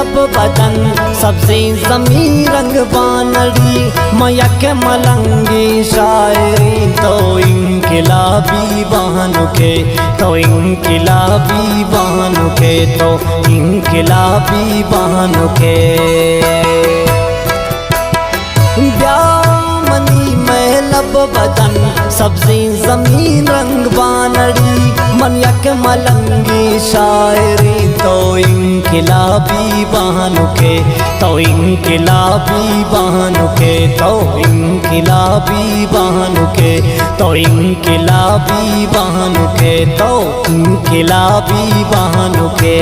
लब बदन सबसे जमी रंग बानड़ी मयक मलंगी शायरी तो इनकिलाबी बहनों के तो इनकिलाबी बहनों के तो इनकिलाबी बहनों के ब्यामनी में लब बदन सबसे जमीन रंग बानड़ी मयक मलंगी शायरी तो इनकिलाबी बहनों के तो इनकिलाबी बहनों के तो इनकिलाबी बहनों के तो इनकिलाबी बहनों के तो इनकिलाबी बहनों के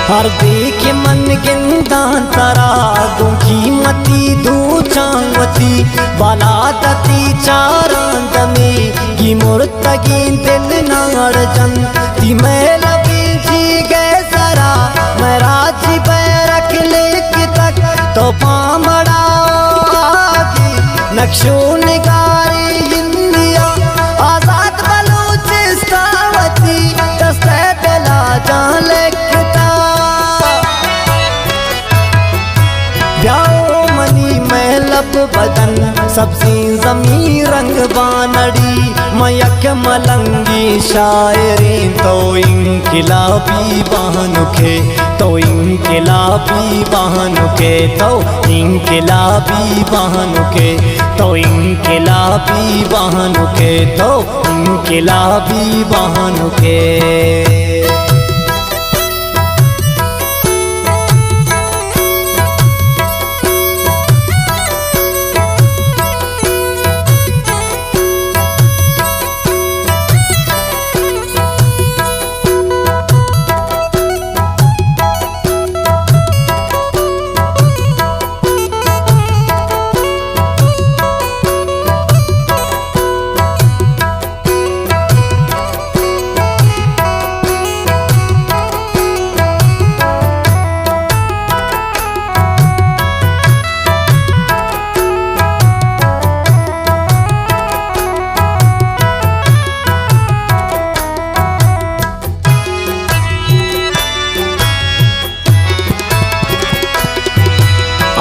हर देख मन गिंदा तरा दुखी मती दू चांगती बाला दती चारांद में की मुर्तगी दिल नाड़ जन ती मैं लबी जी गए सरा मैं राजी पे रख ले कि तक तो पामड़ा नक्शो निगारी इंडिया आजाद बलूचिस्तावती दस्ते दिला जान लिखता लब बदन सबसे जमी रंग बानड़ी मयक मलंगी शायरी तो इनकिलाबी बहनों के तो इनकिलाबी बहनों के तो इनकिलाबी बहनों के तो इनकिलाबी बहनों के तो इनकिलाबी बहनों के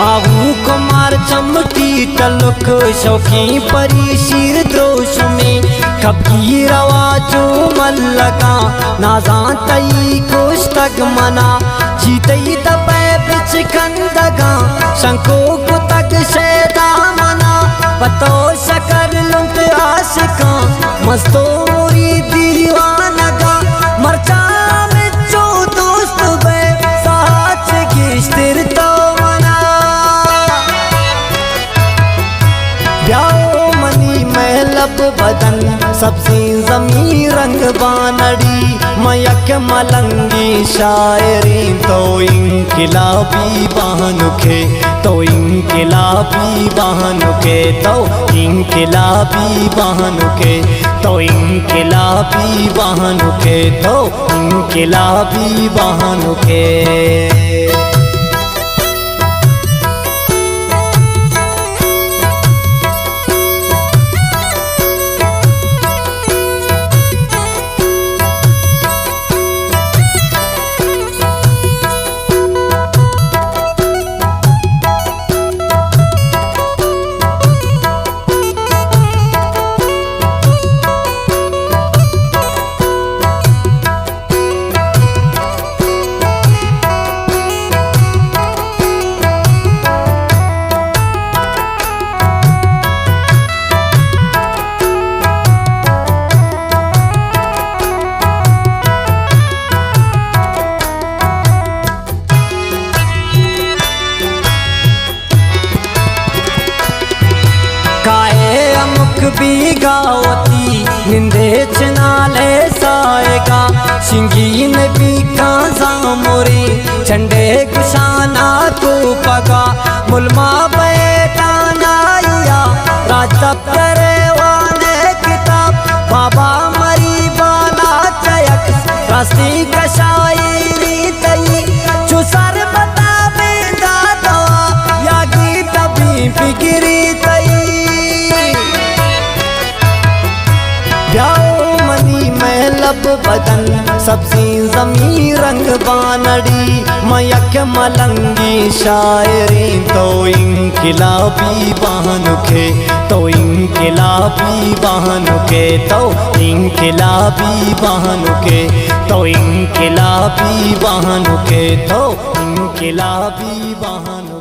आहू कुमार चमटी तलुक शौकी परी शीर द्रोश में कभी रवा जो मन लगा नाजा तई कुछ तक मना जीतई तपे बिच कंदगा शंको को तक शेदा मना पतो शकर लुंट आशिका मस्तो मुरी दीवानगा मरचा में जो दोस्त बे साच गिश्तिर तो लब बदन सबसे जमी रंग बानड़ी मयक मलंगी शायरी तो इनकिलाबी बहनों के तो इनकिलाबी बहनों के तो इनकिलाबी बहनों के तो इनकिलाबी बहनों के तो इनकिलाबी बहनों के गावती निंदे चनाले साएगा सिंगीन भी कांसा मोरे झंडे कुशाना तू पगा मुलमा बैठानाया राजा करे वाने किताब बाबा मरी बाला चयक रास्ती का शायरी तई चुसर बता बेदा दवा या गीत भी फिक्री तई ब्याओ मनी में लब बदन सब्जी जमी रंग बानड़ी मयक मलंगी शायरी तो इंकिलाबी बहनुखे तो इंकिलाबी बहनुखे तो इंकिलाबी बहनुखे तो इंकिलाबी बहनुखे तो इंकिलाबी बहनु